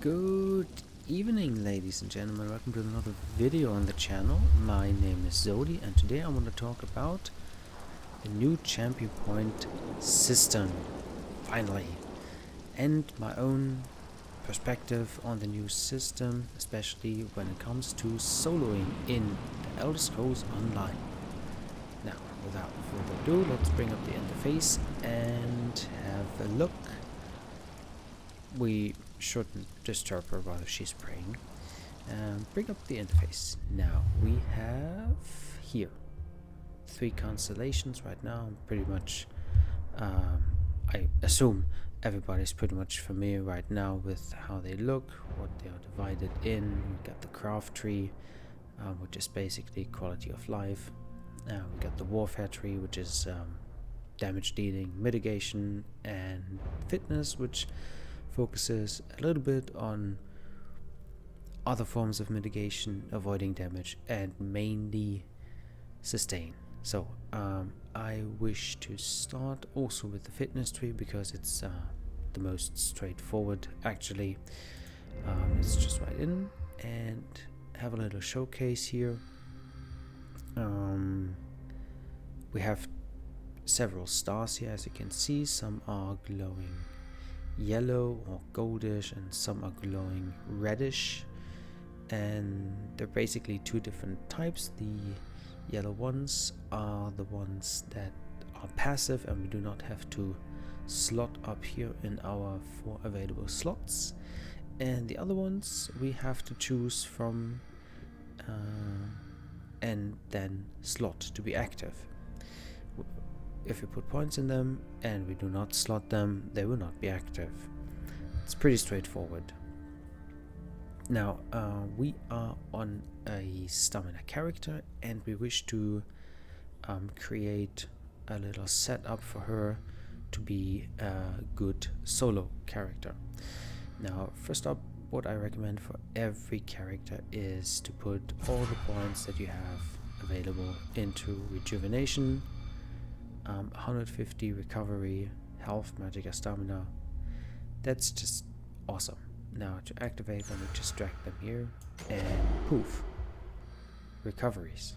Good evening, ladies and gentlemen. Welcome to another video on the channel. My name is Zodi, and today I want to talk about the new champion point system, finally, and my own perspective on the new system, especially when it comes to soloing in the Elder Scrolls Online. Now, without further ado, let's bring up the interface and have a look. We shouldn't disturb her while she's praying. Bring up the interface. Now we have here 3 constellations right now. Pretty much, I assume everybody's pretty much familiar right now with how they look, what they are divided in. We got the craft tree, which is basically quality of life. We got the warfare tree, which is damage dealing, mitigation, and fitness, which focuses a little bit on other forms of mitigation, avoiding damage, and mainly sustain. So I wish to start also with the fitness tree because it's the most straightforward actually. Let's just write in and have a little showcase here. We have several stars here, as you can see. Some are glowing yellow or goldish and some are glowing reddish, and they're basically 2 different types. The yellow ones are the ones that are passive and we do not have to slot up here in our 4 available slots, and the other ones we have to choose from and then slot to be active. If we put points in them and we do not slot them, they will not be active. It's pretty straightforward. Now we are on a stamina character and we wish to create a little setup for her to be a good solo character. Now first up, what I recommend for every character is to put all the points that you have available into Rejuvenation, 150 recovery, health, magic, or stamina. That's just awesome. Now to activate them, we just drag them here and poof, recoveries.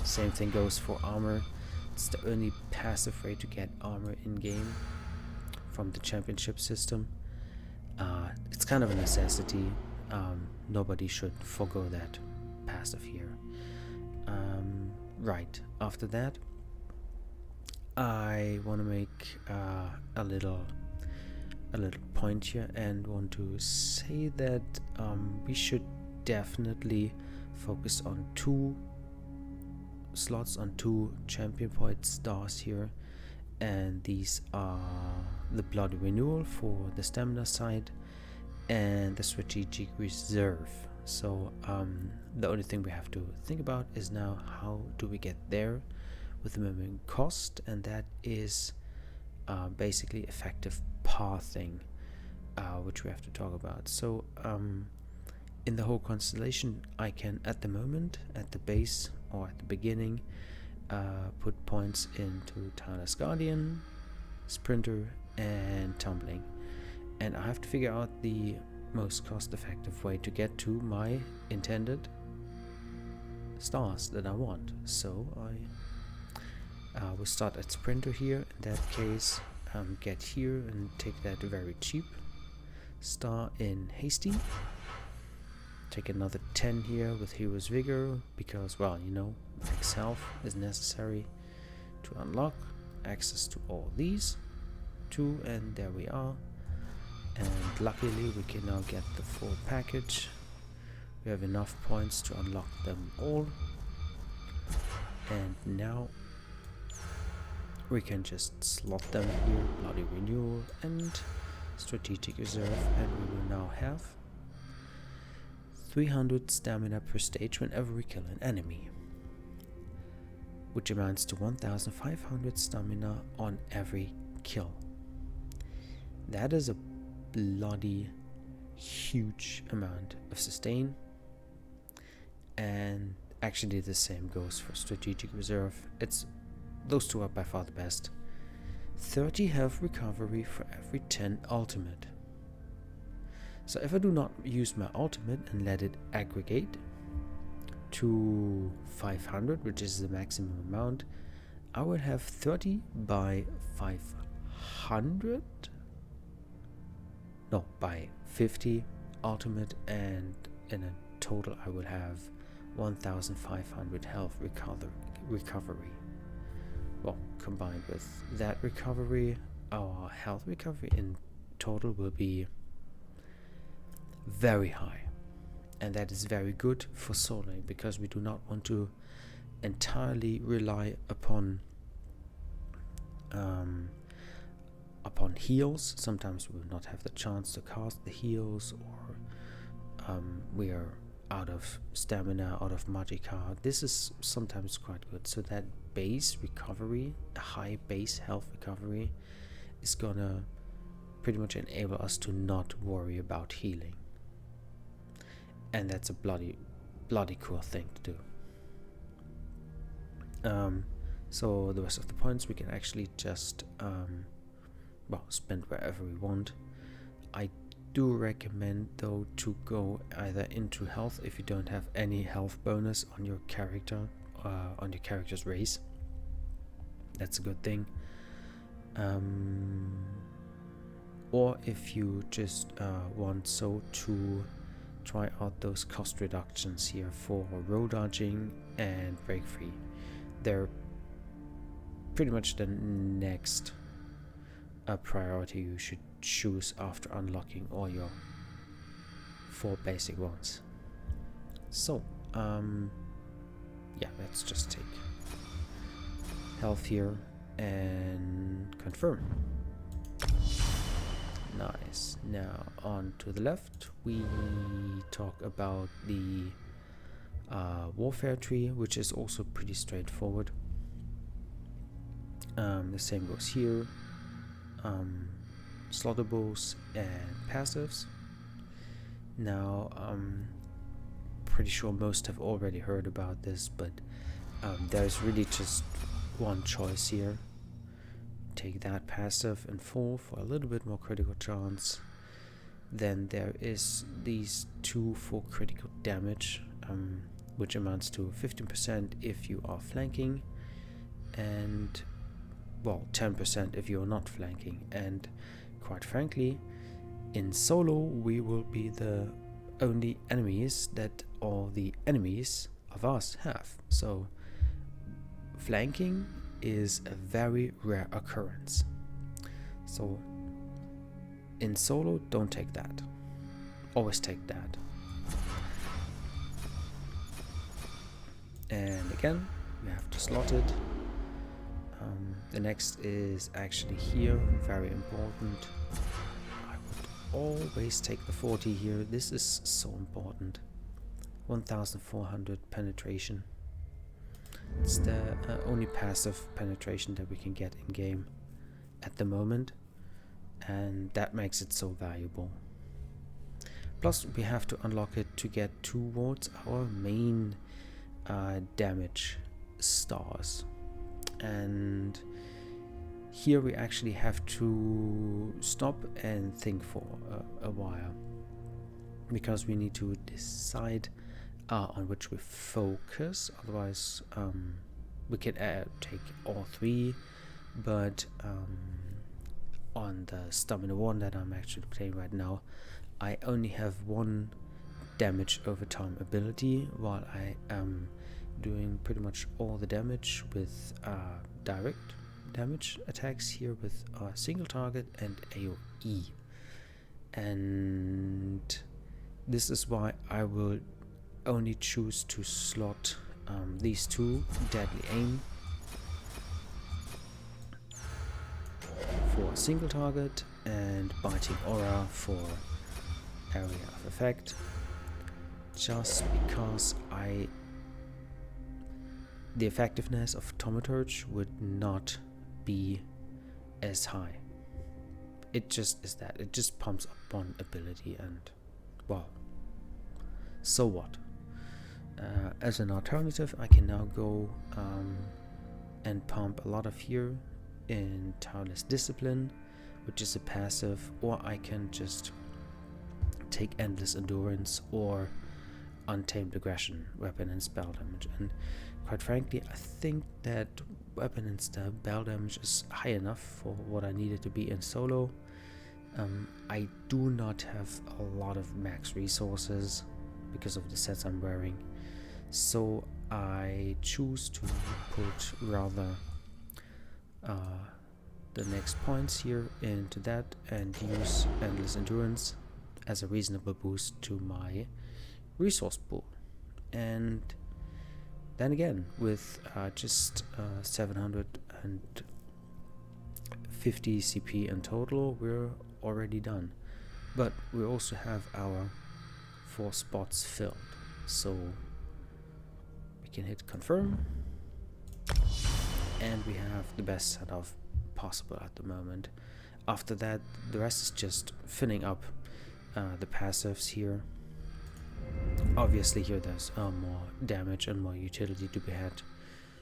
Same thing goes for armor. It's the only passive way to get armor in game from the championship system. It's kind of a necessity. Nobody should forgo that passive here. Right after that, I want to make a little point here and want to say that we should definitely focus on 2 slots, on 2 champion point stars here, and these are the bloody renewal for the stamina side and the strategic reserve. So the only thing we have to think about is now how do we get there with the minimum cost, and that is basically effective pathing, which we have to talk about. So in the whole constellation, I can at the moment, at the base or at the beginning, put points into Tireless Guardian, Sprinter, and Tumbling, and I have to figure out the most cost-effective way to get to my intended stars that I want. So we'll start at Sprinter here. In that case, get here and take that very cheap star in Hasty. Take another 10 here with Hero's Vigor because, well, you know, max health is necessary to unlock access to all these 2, and there we are. And luckily we can now get the full package. We have enough points to unlock them all, and now we can just slot them here, bloody renewal and strategic reserve, and we will now have 300 stamina per stage whenever we kill an enemy, which amounts to 1500 stamina on every kill. That is a bloody huge amount of sustain, and actually the same goes for strategic reserve. Those 2 are by far the best. 30 health recovery for every 10 ultimate. So if I do not use my ultimate and let it aggregate to 500, which is the maximum amount, I will have 30 by 500, no, by 50 ultimate, and in a total I will have 1500 health recovery. Well, combined with that recovery, our health recovery in total will be very high, and that is very good for soloing, because we do not want to entirely rely upon heals. Sometimes we will not have the chance to cast the heals, or we are out of stamina, out of magicka. This is sometimes quite good, so that base recovery, a high base health recovery, is gonna pretty much enable us to not worry about healing, and that's a bloody cool thing to do. So the rest of the points we can actually just spend wherever we want. I do recommend though to go either into health if you don't have any health bonus on your character, on your character's race. That's a good thing. Or if you just want to try out those cost reductions here for roll dodging and break free. They're pretty much the next priority you should choose after unlocking all your 4 basic ones. So let's just take health here and confirm. Nice. Now on to the left we talk about the warfare tree, which is also pretty straightforward. The same goes here. Slottables and passives. Now pretty sure most have already heard about this, but there's really just one choice here. Take that passive and full for a little bit more critical chance. Then there is these 2 for critical damage, which amounts to 15% if you are flanking, and 10% if you are not flanking. And quite frankly, in solo we will be the only enemies that all the enemies of us have. So flanking is a very rare occurrence. So in solo, don't take that. Always take that. And again, we have to slot it. The next is actually here, very important. I would always take the 40 here. This is so important. 1400 penetration. It's the only passive penetration that we can get in game at the moment, and that makes it so valuable. Plus we have to unlock it to get towards our main damage stars, and here we actually have to stop and think for a while, because we need to decide on which we focus. Otherwise we can take all 3, but on the stamina 1 that I'm actually playing right now, I only have 1 damage over time ability, while I am doing pretty much all the damage with direct damage attacks here with single target and AoE. And this is why I will only choose to slot these 2, deadly aim for single target and biting aura for area of effect, just because the effectiveness of Thaumaturge would not be as high. It just is that. It just pumps up one ability, and well, so what? As an alternative, I can now go and pump a lot of here in Tireless Discipline, which is a passive, or I can just take Endless Endurance or Untamed Aggression, weapon and spell damage. And quite frankly, I think that weapon and spell damage is high enough for what I needed to be in solo. I do not have a lot of max resources because of the sets I'm wearing, so I choose to put rather the next points here into that and use Endless Endurance as a reasonable boost to my resource pool. And then again, with just 750 CP in total, we're already done. But we also have our 4 spots filled, so we can hit confirm, and we have the best setup possible at the moment. After that, the rest is just filling up the passives here. Obviously here there's more damage and more utility to be had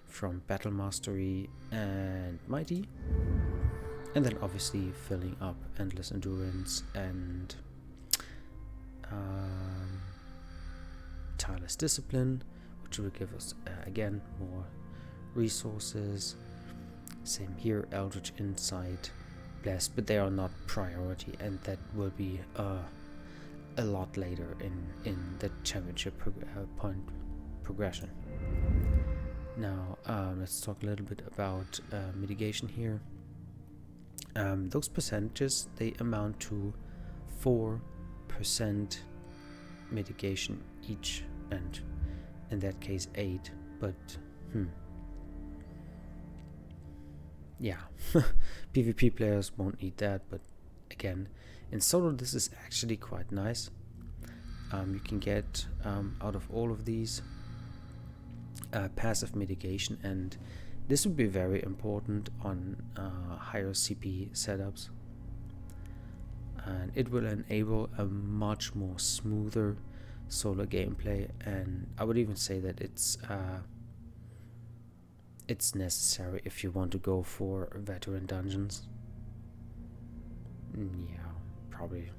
from Battle Mastery and Mighty, and then obviously filling up Endless Endurance and Tireless Discipline, which will give us again more resources. Same here, Eldritch Insight, Blast, but they are not priority, and that will be a lot later in the championship point progression. Now let's talk a little bit about mitigation here. Those percentages, they amount to 4% mitigation each, and in that case 8, but yeah, PvP players won't need that, but again, in solo this is actually quite nice. You can get out of all of these passive mitigation, and this would be very important on higher CP setups, and it will enable a much more smoother solo gameplay, and I would even say that it's necessary if you want to go for veteran dungeons. Yeah, probably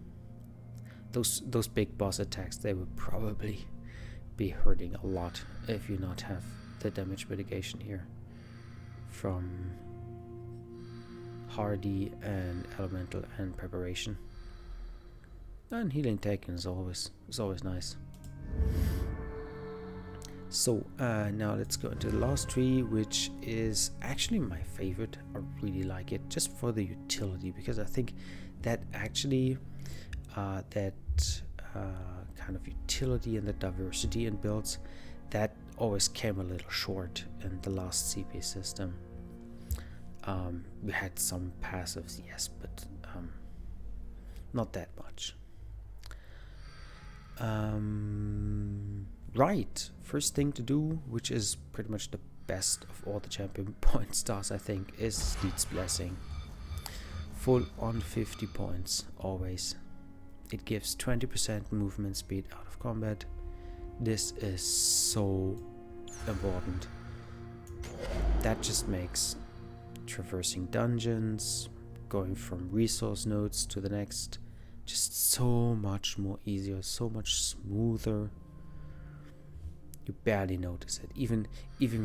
those big boss attacks, they would probably be hurting a lot if you not have the damage mitigation here from Hardy and Elemental and Preparation. And healing taken is always nice. So now let's go into the last tree, which is actually my favorite. I really like it just for the utility, because I think that actually that kind of utility and the diversity in builds, that always came a little short in the last CP system. We had some passives, yes, but not that much. Right, first thing to do, which is pretty much the best of all the champion point stars, I think, is Steed's Blessing. Full on 50 points, always. It gives 20% movement speed out of combat. This is so important. That just makes traversing dungeons, going from resource nodes to the next, just so much more easier, so much smoother. You barely notice it. Even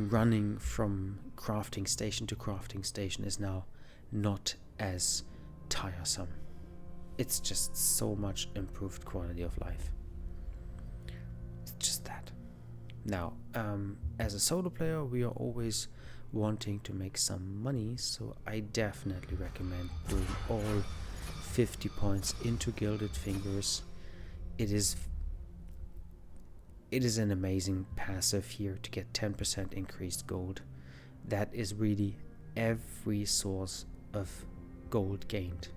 running from crafting station to crafting station is now not as tiresome. It's just so much improved quality of life. It's just that. Now, as a solo player, we are always wanting to make some money, so I definitely recommend doing all 50 points into Gilded Fingers. It is an amazing passive here to get 10% increased gold. That is really every source of gold gained.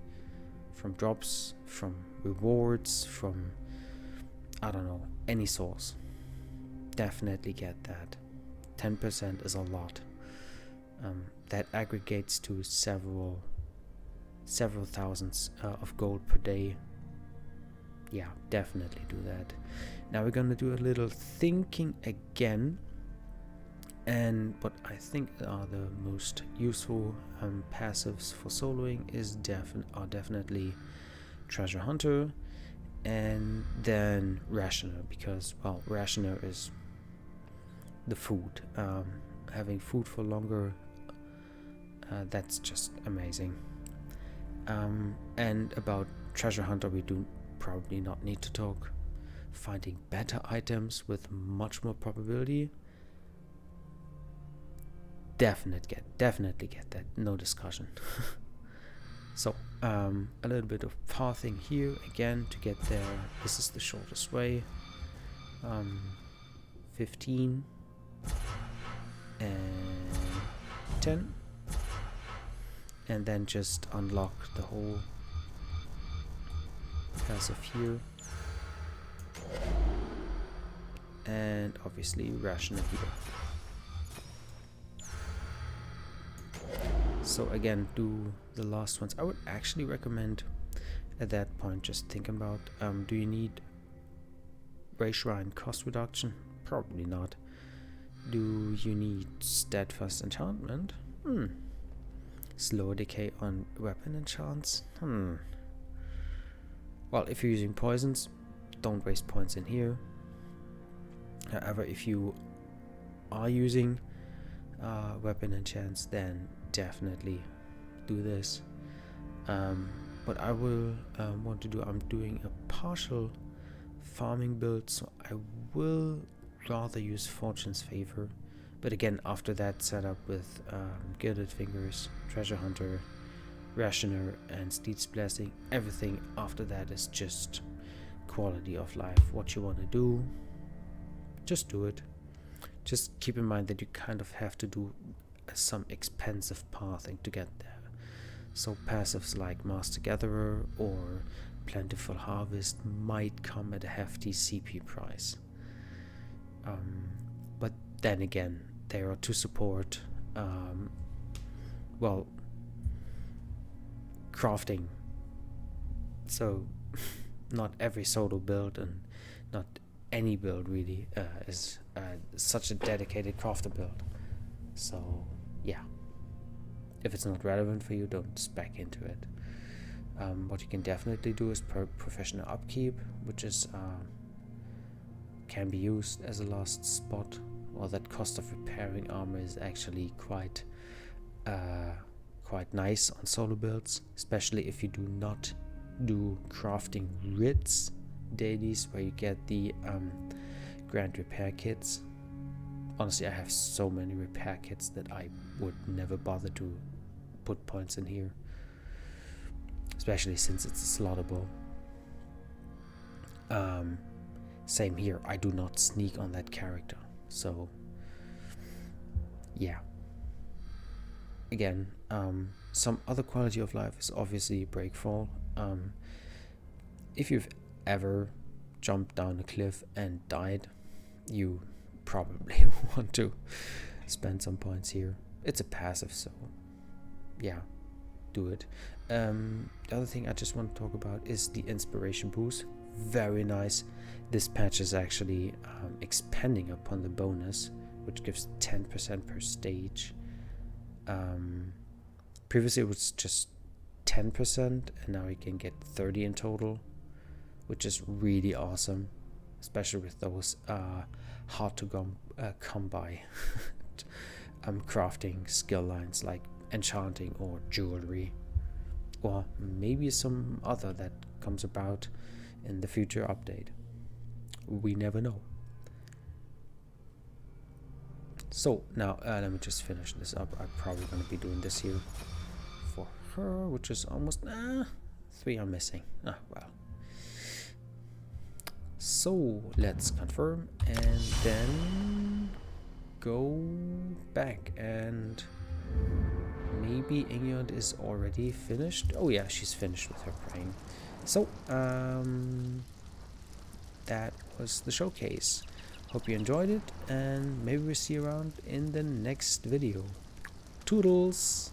From drops, from rewards, from, I don't know, any source. Definitely get that. 10% is a lot. That aggregates to several thousands of gold per day. Yeah, definitely do that. Now we're gonna do a little thinking again, and what I think are the most useful passives for soloing are definitely Treasure Hunter and then rationer, because, well, rationer is the food. Having food for longer, that's just amazing. And about treasure hunter, we do probably not need to talk. Finding better items with much more probability, definitely get that, no discussion. So a little bit of pathing here again to get there. This is the shortest way. 15 and 10, and then just unlock the whole passive here, and obviously ration it here. So again, do the last ones. I would actually recommend at that point just think about, do you need Ray Shrine cost reduction? Probably not. Do you need steadfast enchantment? Slow decay on weapon enchants? Well, if you're using poisons, don't waste points in here. However, if you are using weapon enchants, then definitely do this. What I will want to do, I'm doing a partial farming build, so I will rather use Fortune's Favor, but again, after that setup with Gilded Fingers, Treasure Hunter, Rationer, and Steed's Blessing, everything after that is just quality of life. What you want to do, just do it. Just keep in mind that you kind of have to do some expensive pathing to get there. So passives like Master Gatherer or Plentiful Harvest might come at a hefty CP price. But then again, they are to support well, crafting. So not every solo build and not any build really is such a dedicated crafter build. So yeah, if it's not relevant for you, don't spec into it. What you can definitely do is professional upkeep, which is can be used as a last spot, or that cost of repairing armor is actually quite nice on solo builds, especially if you do not do crafting writs dailies where you get the grand repair kits. Honestly, I have so many repair kits that I would never bother to put points in here, especially since it's a slottable. Same here, I do not sneak on that character, so yeah. Again, some other quality of life is obviously breakfall. If you've ever jumped down a cliff and died, you probably want to spend some points here. It's a passive, so yeah, do it. The other thing I just want to talk about is the inspiration boost. Very nice. This patch is actually expanding upon the bonus, which gives 10% per stage. Previously it was just 10%, and now you can get 30 in total, which is really awesome, especially with those hard to come by crafting skill lines like enchanting or jewelry, or maybe some other that comes about in the future update. We never know. So now let me just finish this up. I'm probably going to be doing this here for her, which is almost 3 are missing. Well. So let's confirm and then go back, and maybe Ingrid is already finished. Oh yeah, she's finished with her praying. So that was the showcase. Hope you enjoyed it, and maybe we'll see you around in the next video. Toodles!